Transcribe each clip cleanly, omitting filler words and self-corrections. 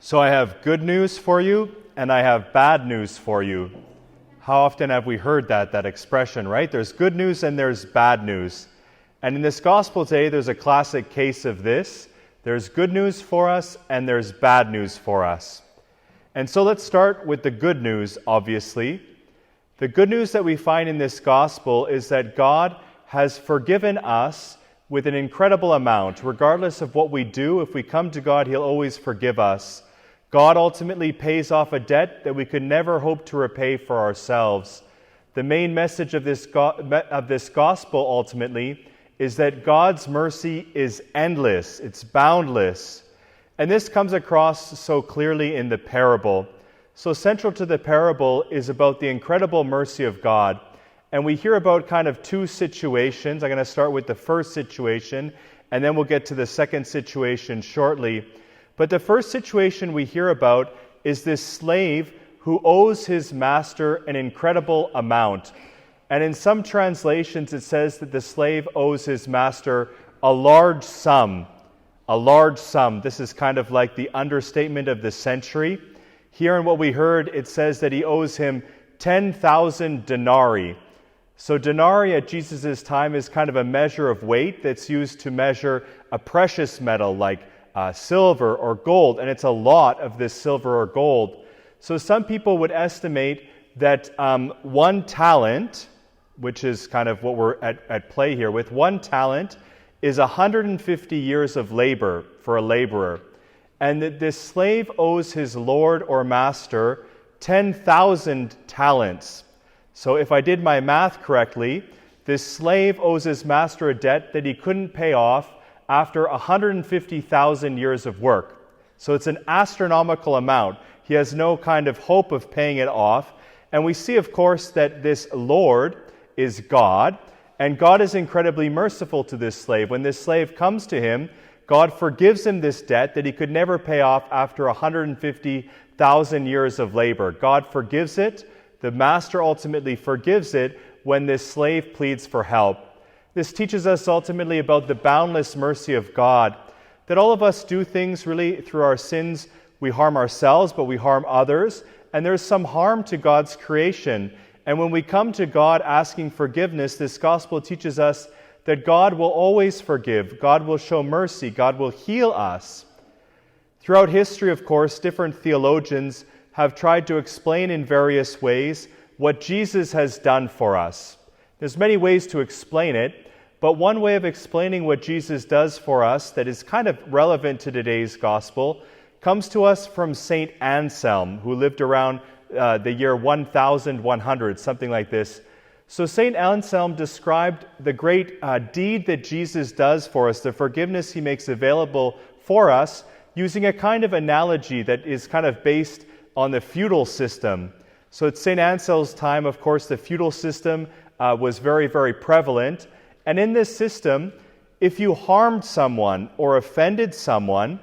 So I have good news for you, and I have bad news for you. How often have we heard that expression, right? There's good news and there's bad news. And in this gospel today, there's a classic case of this. There's good news for us, and there's bad news for us. And so let's start with the good news, obviously. The good news that we find in this gospel is that God has forgiven us with an incredible amount. Regardless of what we do, if we come to God, He'll always forgive us. God ultimately pays off a debt that we could never hope to repay for ourselves. The main message of this gospel ultimately is that God's mercy is endless, it's boundless. And this comes across so clearly in the parable. So central to the parable is about the incredible mercy of God. And we hear about kind of two situations. I'm going to start with the first situation, and then we'll get to the second situation shortly. But the first situation we hear about is this slave who owes his master an incredible amount. And in some translations, it says that the slave owes his master a large sum. A large sum. This is kind of like the understatement of the century. Here in what we heard, it says that he owes him 10,000 denarii. So denarii at Jesus' time is kind of a measure of weight that's used to measure a precious metal like silver or gold, and it's a lot of this silver or gold. So some people would estimate that 1 talent, which is kind of what we're at play here with, 1 talent is 150 years of labor for a laborer. And that this slave owes his lord or master 10,000 talents. So if I did my math correctly, this slave owes his master a debt that he couldn't pay off after 150,000 years of work. So it's an astronomical amount. He has no kind of hope of paying it off. And we see, of course, that this Lord is God, and God is incredibly merciful to this slave. When this slave comes to him, God forgives him this debt that he could never pay off after 150,000 years of labor. God forgives it. The master ultimately forgives it when this slave pleads for help. This teaches us ultimately about the boundless mercy of God, that all of us do things really through our sins. We harm ourselves, but we harm others, and there's some harm to God's creation. And when we come to God asking forgiveness, this gospel teaches us that God will always forgive, God will show mercy, God will heal us. Throughout history, of course, different theologians have tried to explain in various ways what Jesus has done for us. There's many ways to explain it, but one way of explaining what Jesus does for us that is kind of relevant to today's gospel comes to us from St. Anselm, who lived around the year 1100, something like this. So St. Anselm described the great deed that Jesus does for us, the forgiveness he makes available for us, using a kind of analogy that is kind of based on the feudal system. So at St. Anselm's time, of course, the feudal system was very, very prevalent. And in this system, if you harmed someone or offended someone,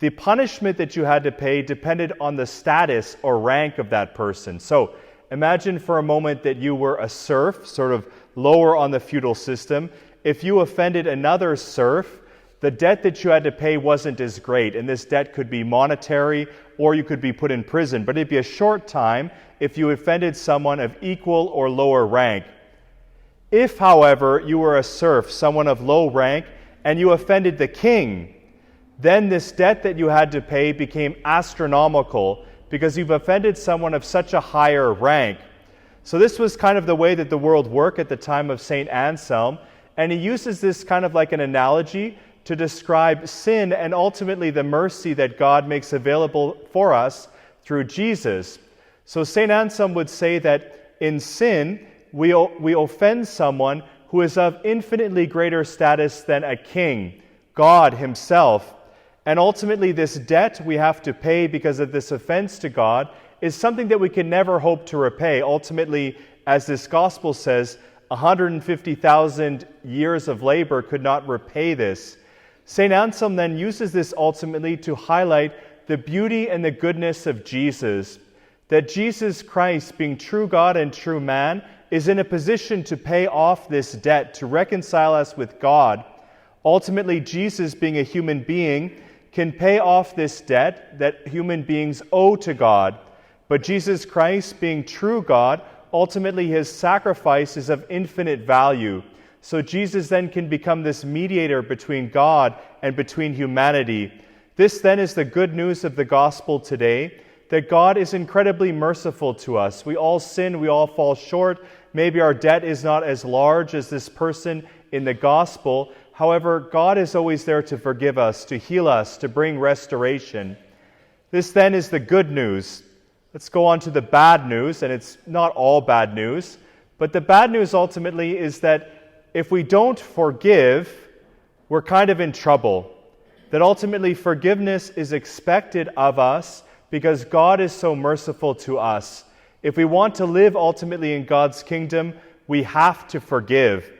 the punishment that you had to pay depended on the status or rank of that person. So imagine for a moment that you were a serf, sort of lower on the feudal system. If you offended another serf, the debt that you had to pay wasn't as great, and this debt could be monetary or you could be put in prison. But it'd be a short time if you offended someone of equal or lower rank. If, however, you were a serf, someone of low rank, and you offended the king, then this debt that you had to pay became astronomical because you've offended someone of such a higher rank. So this was kind of the way that the world worked at the time of St. Anselm, and he uses this kind of like an analogy to describe sin and ultimately the mercy that God makes available for us through Jesus. So St. Anselm would say that in sin, we offend someone who is of infinitely greater status than a king, God himself. And ultimately, this debt we have to pay because of this offense to God is something that we can never hope to repay. Ultimately, as this gospel says, 150,000 years of labor could not repay this. St. Anselm then uses this ultimately to highlight the beauty and the goodness of Jesus, that Jesus Christ, being true God and true man, is in a position to pay off this debt, to reconcile us with God. Ultimately, Jesus, being a human being, can pay off this debt that human beings owe to God. But Jesus Christ, being true God, ultimately his sacrifice is of infinite value. So Jesus then can become this mediator between God and between humanity. This then is the good news of the gospel today, that God is incredibly merciful to us. We all sin, we all fall short. Maybe our debt is not as large as this person in the gospel. However, God is always there to forgive us, to heal us, to bring restoration. This then is the good news. Let's go on to the bad news, and it's not all bad news. But the bad news ultimately is that if we don't forgive, we're kind of in trouble. That ultimately forgiveness is expected of us because God is so merciful to us. If we want to live ultimately in God's kingdom, we have to forgive.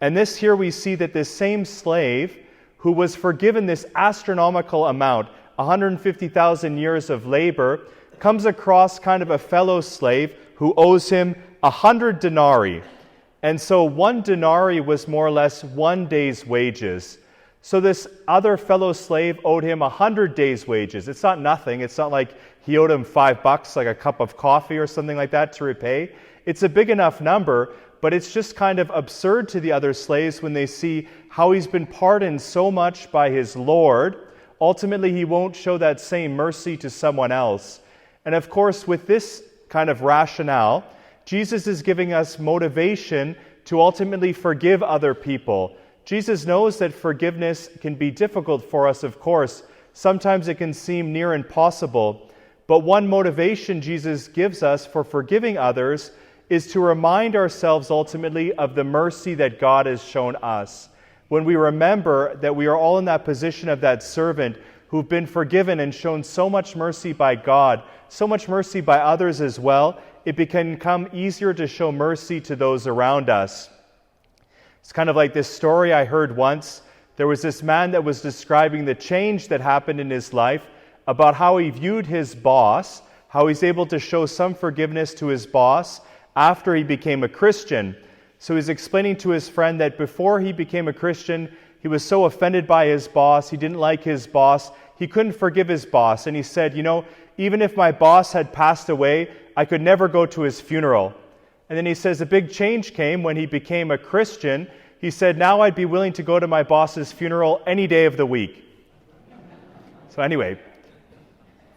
And this here we see that this same slave who was forgiven this astronomical amount, 150,000 years of labor, comes across kind of a fellow slave who owes him 100 denarii. And so 1 denarii was more or less 1 day's wages. So this other fellow slave owed him 100 days' wages. It's not nothing. It's not like he owed him $5, like a cup of coffee or something like that to repay. It's a big enough number, but it's just kind of absurd to the other slaves when they see how he's been pardoned so much by his Lord. Ultimately, he won't show that same mercy to someone else. And of course, with this kind of rationale, Jesus is giving us motivation to ultimately forgive other people. Jesus knows that forgiveness can be difficult for us, of course. Sometimes it can seem near impossible. But one motivation Jesus gives us for forgiving others is to remind ourselves ultimately of the mercy that God has shown us. When we remember that we are all in that position of that servant who've been forgiven and shown so much mercy by God, so much mercy by others as well, it can become easier to show mercy to those around us. It's kind of like this story I heard once. There was this man that was describing the change that happened in his life about how he viewed his boss, how he's able to show some forgiveness to his boss after he became a Christian. So he's explaining to his friend that before he became a Christian, he was so offended by his boss, he didn't like his boss, he couldn't forgive his boss. And he said, even if my boss had passed away, I could never go to his funeral. And then he says a big change came when he became a Christian. He said, now I'd be willing to go to my boss's funeral any day of the week. So anyway,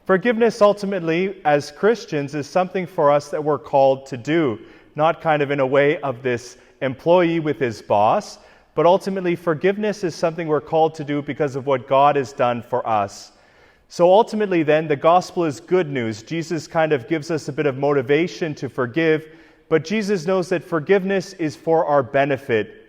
forgiveness ultimately as Christians is something for us that we're called to do, not kind of in a way of this employee with his boss, but ultimately forgiveness is something we're called to do because of what God has done for us. So ultimately then, the gospel is good news. Jesus kind of gives us a bit of motivation to forgive, but Jesus knows that forgiveness is for our benefit.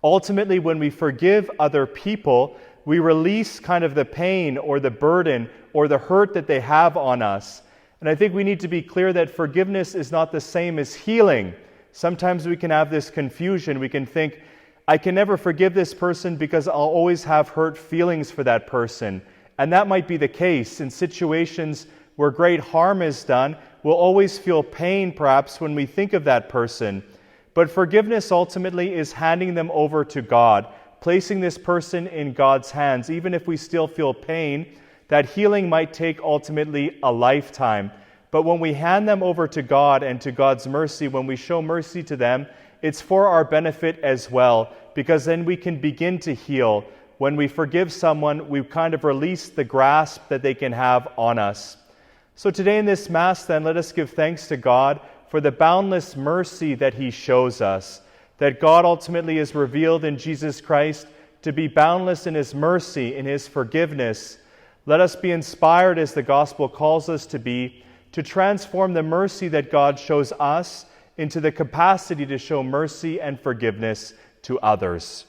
Ultimately, when we forgive other people, we release kind of the pain or the burden or the hurt that they have on us. And I think we need to be clear that forgiveness is not the same as healing. Sometimes we can have this confusion. We can think, I can never forgive this person because I'll always have hurt feelings for that person. And that might be the case in situations where great harm is done. We'll always feel pain, perhaps, when we think of that person. But forgiveness ultimately is handing them over to God, placing this person in God's hands. Even if we still feel pain, that healing might take ultimately a lifetime. But when we hand them over to God and to God's mercy, when we show mercy to them, it's for our benefit as well, because then we can begin to heal. When we forgive someone, we kind of release the grasp that they can have on us. So today in this Mass, then, let us give thanks to God for the boundless mercy that He shows us, that God ultimately is revealed in Jesus Christ to be boundless in His mercy, in His forgiveness. Let us be inspired, as the Gospel calls us to be, to transform the mercy that God shows us into the capacity to show mercy and forgiveness to others.